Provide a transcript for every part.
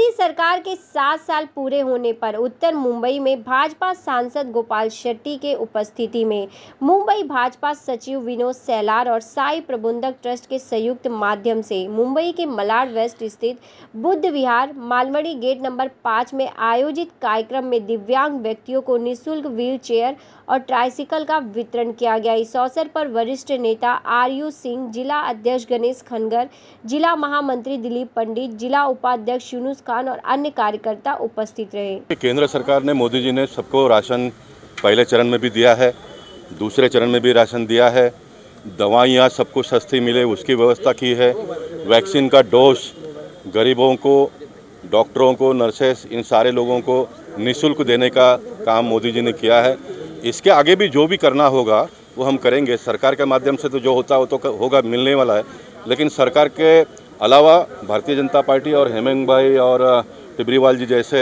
मोदी सरकार के 7 साल पूरे होने पर उत्तर मुंबई में भाजपा सांसद गोपाल शेट्टी के उपस्थिति में मुंबई भाजपा सचिव विनोद सैलार और साई प्रबंधक ट्रस्ट के संयुक्त माध्यम से मुंबई के मलाड वेस्ट स्थित बुद्ध विहार मालमड़ी गेट नंबर 5 में आयोजित कार्यक्रम में दिव्यांग व्यक्तियों को निःशुल्क व्हील चेयर और ट्राइसिकल का वितरण किया गया। इस अवसर पर वरिष्ठ नेता आरयू सिंह, जिला अध्यक्ष गणेश खनगर, जिला महामंत्री दिलीप पंडित, जिला उपाध्यक्ष यूनुस खान और अन्य कार्यकर्ता उपस्थित रहे। केंद्र सरकार ने, मोदी जी ने सबको राशन पहले चरण में भी दिया है, दूसरे चरण में भी राशन दिया है, दवाइयाँ सबको सस्ती मिले उसकी व्यवस्था की है, वैक्सीन का डोज गरीबों को, डॉक्टरों को, नर्सेस, इन सारे लोगों को निःशुल्क देने का काम मोदी जी ने किया है। इसके आगे भी जो भी करना होगा वो हम करेंगे। सरकार के माध्यम से तो जो होता है वो तो होगा, मिलने वाला है, लेकिन सरकार के अलावा भारतीय जनता पार्टी और हेमंत भाई और टिबरीवाल जी जैसे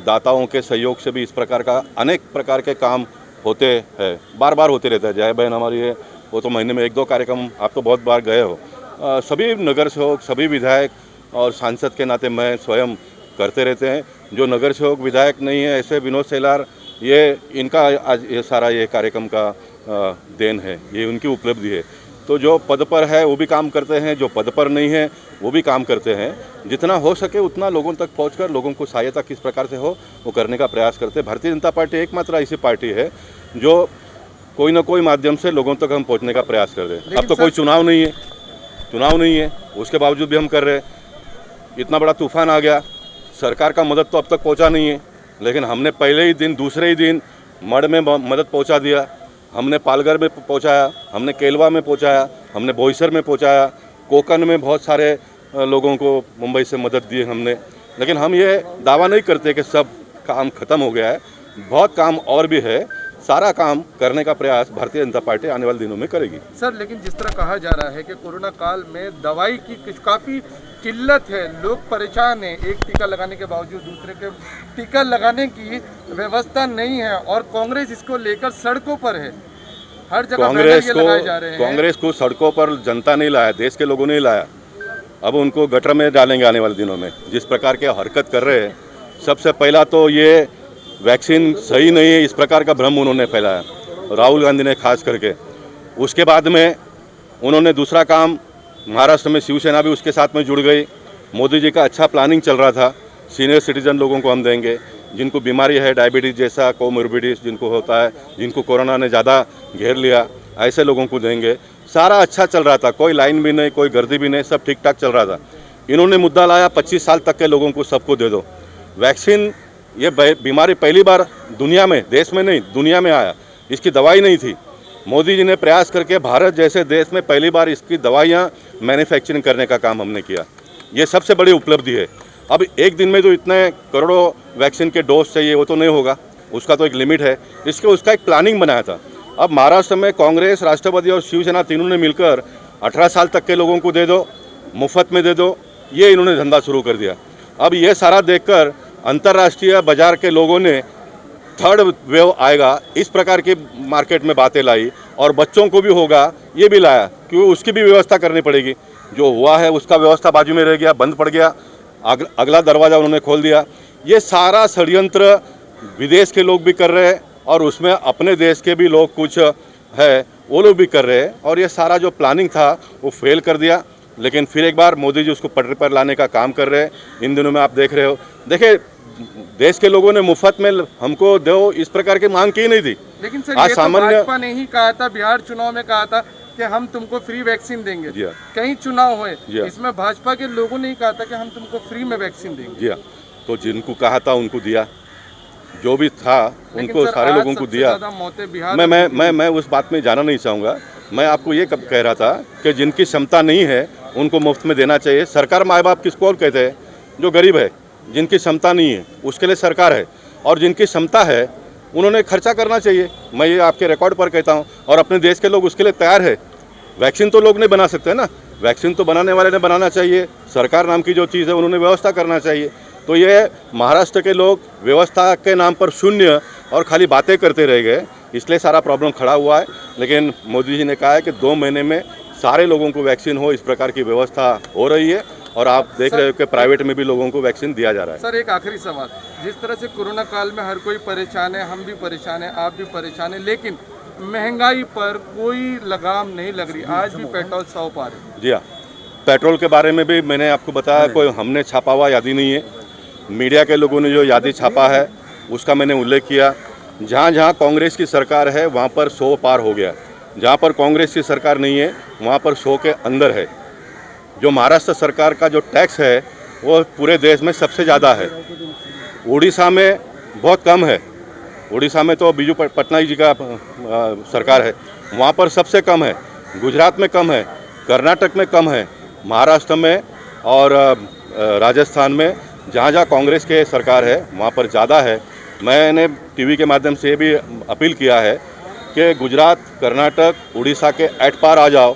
दाताओं के सहयोग से भी इस प्रकार का अनेक प्रकार के काम होते हैं, बार बार होते रहता है। जय बहन हमारी है, वो तो महीने में 1-2 कार्यक्रम, आप तो बहुत बार गए हो। सभी नगर सेवक, सभी विधायक और सांसद के नाते मैं स्वयं करते रहते हैं। जो नगर सेवक विधायक नहीं है, ऐसे विनोद सैलार, ये इनका आज ये सारा ये कार्यक्रम का देन है, ये उनकी उपलब्धि है। तो जो पद पर है वो भी काम करते हैं, जो पद पर नहीं है वो भी काम करते हैं। जितना हो सके उतना लोगों तक पहुंचकर लोगों को सहायता किस प्रकार से हो वो करने का प्रयास करते हैं। भारतीय जनता पार्टी एकमात्र ऐसी पार्टी है जो कोई ना कोई माध्यम से लोगों तक हम पहुँचने का प्रयास कर रहे हैं। अब तो कोई चुनाव नहीं है, उसके बावजूद भी हम कर रहे हैं। इतना बड़ा तूफान आ गया, सरकार का मदद तो अब तक पहुँचा नहीं है, लेकिन हमने पहले ही दिन, दूसरे ही दिन मढ़ में मदद पहुंचा दिया, हमने पालघर में पहुंचाया, हमने केलवा में पहुंचाया, हमने बोईसर में पहुंचाया, कोकन में बहुत सारे लोगों को मुंबई से मदद दी हमने। लेकिन हम ये दावा नहीं करते कि सब काम खत्म हो गया है, बहुत काम और भी है। सारा काम करने का प्रयास भारतीय जनता पार्टी आने वाले दिनों में करेगी। सर, लेकिन जिस तरह कहा जा रहा है कि कोरोना काल में दवाई की काफ़ी किल्लत है, लोग परेशान हैं, एक टीका लगाने के बावजूद दूसरे के टीका लगाने की व्यवस्था नहीं है और कांग्रेस इसको लेकर सड़कों पर है, हर जगह लगाए जा रहे हैं। कांग्रेस को सड़कों पर जनता नहीं लाया, देश के लोगों ने लाया। अब उनको गटर में डालेंगे आने वाले दिनों में, जिस प्रकार के हरकत कर रहे हैं। सबसे पहला तो ये वैक्सीन सही नहीं है, इस प्रकार का भ्रम उन्होंने फैलाया, राहुल गांधी ने खास करके। उसके बाद में उन्होंने दूसरा काम, महाराष्ट्र में शिवसेना भी उसके साथ में जुड़ गई। मोदी जी का अच्छा प्लानिंग चल रहा था, सीनियर सिटीजन लोगों को हम देंगे, जिनको बीमारी है, डायबिटीज़ जैसा कोमोर्बिडिटीज जिनको होता है, जिनको कोरोना ने ज़्यादा घेर लिया, ऐसे लोगों को देंगे। सारा अच्छा चल रहा था, कोई लाइन भी नहीं, कोई गर्दी भी नहीं, सब ठीक ठाक चल रहा था। इन्होंने मुद्दा लाया 25 साल तक के लोगों को सबको दे दो वैक्सीन। ये बीमारी पहली बार दुनिया में, देश में नहीं दुनिया में आया, इसकी दवाई नहीं थी। मोदी जी ने प्रयास करके भारत जैसे देश में पहली बार इसकी दवाइयाँ मैन्युफैक्चरिंग करने का काम हमने किया। ये सबसे बड़ी उपलब्धि है। अब एक दिन में जो इतने करोड़ों वैक्सीन के डोज चाहिए वो तो नहीं होगा, उसका तो एक लिमिट है। उसका एक प्लानिंग बनाया था। अब महाराष्ट्र में कांग्रेस, राष्ट्रवादी और शिवसेना तीनों ने मिलकर 18 साल तक के लोगों को दे दो, मुफ्त में दे दो, ये इन्होंने धंधा शुरू कर दिया। अब ये सारा देखकर अंतर्राष्ट्रीय बाजार के लोगों ने थर्ड वेव आएगा इस प्रकार की मार्केट में बातें लाई, और बच्चों को भी होगा ये भी लाया, क्योंकि उसकी भी व्यवस्था करनी पड़ेगी। जो हुआ है उसका व्यवस्था बाजू में रह गया, बंद पड़ गया, अगला दरवाज़ा उन्होंने खोल दिया। ये सारा षड्यंत्र विदेश के लोग भी कर रहे हैं और उसमें अपने देश के भी लोग कुछ है वो लोग भी कर रहे हैं, और ये सारा जो प्लानिंग था वो फेल कर दिया। लेकिन फिर एक बार मोदी जी उसको पटरी पर लाने का काम कर रहे हैं। इन दिनों में आप देख रहे हो, देखिए देश के लोगों ने मुफ्त में हमको दो इस प्रकार की मांग की नहीं थी। लेकिन सर, ये तो भाजपा ने ही कहा था, बिहार चुनाव में कहा था कि हम तुमको फ्री वैक्सीन देंगे। कई चुनाव हुए, इसमें भाजपा के लोगों ने ही कहा था कि हम तुमको फ्री में वैक्सीन देंगे। जी, तो जिनको कहा था उनको दिया, जो भी था उनको सारे लोगों को दिया। मैं उस बात में जाना नहीं चाहूँगा। मैं आपको ये कह रहा था कि जिनकी क्षमता नहीं है उनको मुफ्त में देना चाहिए। सरकार माँ बाप किसको और कहते हैं? जो गरीब है, जिनकी क्षमता नहीं है उसके लिए सरकार है, और जिनकी क्षमता है उन्होंने खर्चा करना चाहिए। मैं ये आपके रिकॉर्ड पर कहता हूँ, और अपने देश के लोग उसके लिए तैयार है। वैक्सीन तो लोग नहीं बना सकते ना, वैक्सीन तो बनाने वाले ने बनाना चाहिए। सरकार नाम की जो चीज़ है उन्होंने व्यवस्था करना चाहिए। तो ये महाराष्ट्र के लोग व्यवस्था के नाम पर शून्य और खाली बातें करते रह गए, इसलिए सारा प्रॉब्लम खड़ा हुआ है। लेकिन मोदी जी ने कहा है कि 2 महीने में सारे लोगों को वैक्सीन हो, इस प्रकार की व्यवस्था हो रही है। और आप देख रहे हो कि प्राइवेट में भी लोगों को वैक्सीन दिया जा रहा है। सर एक आखिरी सवाल, जिस तरह से कोरोना काल में हर कोई परेशान है, हम भी परेशान हैं, आप भी परेशान हैं, लेकिन महंगाई पर कोई लगाम नहीं लग रही, आज भी पेट्रोल 100 पार है। जी हाँ, पेट्रोल के बारे में भी मैंने आपको बताया, कोई हमने छापा हुआ यादी नहीं है, मीडिया के लोगों ने जो यादी छापा है उसका मैंने उल्लेख किया। जहाँ जहाँ कांग्रेस की सरकार है वहाँ पर 100 पार हो गया, जहाँ पर कांग्रेस की सरकार नहीं है वहाँ पर 100 के अंदर है। जो महाराष्ट्र सरकार का जो टैक्स है वो पूरे देश में सबसे ज़्यादा है। उड़ीसा में बहुत कम है, उड़ीसा में तो बीजू पटनायक जी का सरकार है, वहाँ पर सबसे कम है। गुजरात में कम है, कर्नाटक में कम है, महाराष्ट्र में और राजस्थान में जहाँ जहाँ कांग्रेस के सरकार है वहाँ पर ज़्यादा है। मैंने टीवी के माध्यम से ये भी अपील किया है कि गुजरात, कर्नाटक, उड़ीसा के एट पार आ जाओ,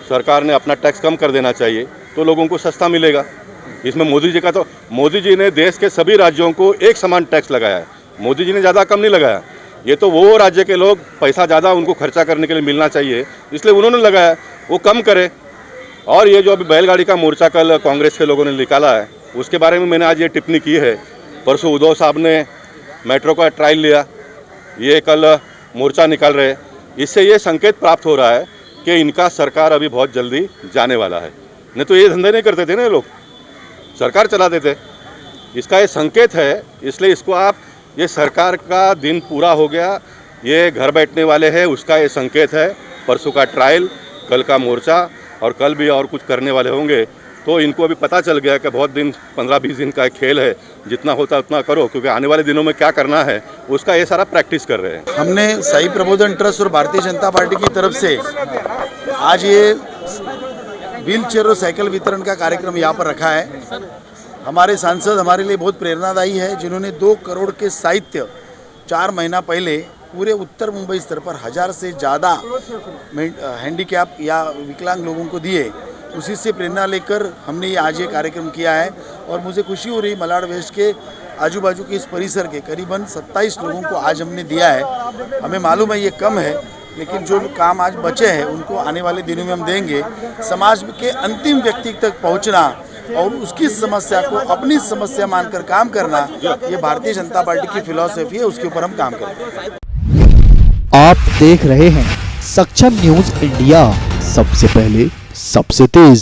सरकार ने अपना टैक्स कम कर देना चाहिए तो लोगों को सस्ता मिलेगा। इसमें मोदी जी का तो, मोदी जी ने देश के सभी राज्यों को एक समान टैक्स लगाया है, मोदी जी ने ज़्यादा कम नहीं लगाया। ये तो वो राज्य के लोग पैसा ज़्यादा उनको खर्चा करने के लिए मिलना चाहिए इसलिए उन्होंने लगाया, वो कम करे। और ये जो अभी बैलगाड़ी का मोर्चा कल कांग्रेस के लोगों ने निकाला है उसके बारे में मैंने आज ये टिप्पणी की है। परसों उद्धव साहब ने मेट्रो का ट्रायल लिया, ये कल मोर्चा निकाल रहे, इससे ये संकेत प्राप्त हो रहा है कि इनका सरकार अभी बहुत जल्दी जाने वाला है। नहीं तो ये धंधे नहीं करते थे ना ये लोग, सरकार चला देते। इसका ये संकेत है, इसलिए इसको आप, ये सरकार का दिन पूरा हो गया, ये घर बैठने वाले हैं उसका ये संकेत है। परसों का ट्रायल, कल का मोर्चा और कल भी और कुछ करने वाले होंगे, तो इनको अभी पता चल गया कि बहुत दिन, 15-20 दिन का एक खेल है, जितना होता उतना करो, क्योंकि आने वाले दिनों में क्या करना है उसका ये सारा प्रैक्टिस कर रहे हैं। हमने साई प्रबोधन ट्रस्ट और भारतीय जनता पार्टी की तरफ से आज ये व्हील चेयर और साइकिल वितरण का कार्यक्रम यहाँ पर रखा है। हमारे सांसद हमारे लिए बहुत प्रेरणादायी है, जिन्होंने 2 करोड़ के साहित्य 4 महीना पहले पूरे उत्तर मुंबई स्तर पर 1000 से ज़्यादा हैंडीकैप या विकलांग लोगों को दिए। उसी से प्रेरणा लेकर हमने आज ये कार्यक्रम किया है और मुझे खुशी हो रही, मलाड वेस्ट के आजू बाजू के इस परिसर के करीबन 27 लोगों को आज हमने दिया है। हमें मालूम है ये कम है, लेकिन जो काम आज बचे हैं उनको आने वाले दिनों में हम देंगे। समाज के अंतिम व्यक्ति तक पहुंचना और उसकी समस्या को अपनी समस्या मानकर काम करना, ये भारतीय जनता पार्टी की फिलॉसफी है, उसके ऊपर हम काम करेंगे। आप देख रहे हैं सक्षम न्यूज इंडिया, सबसे पहले सबसे तेज।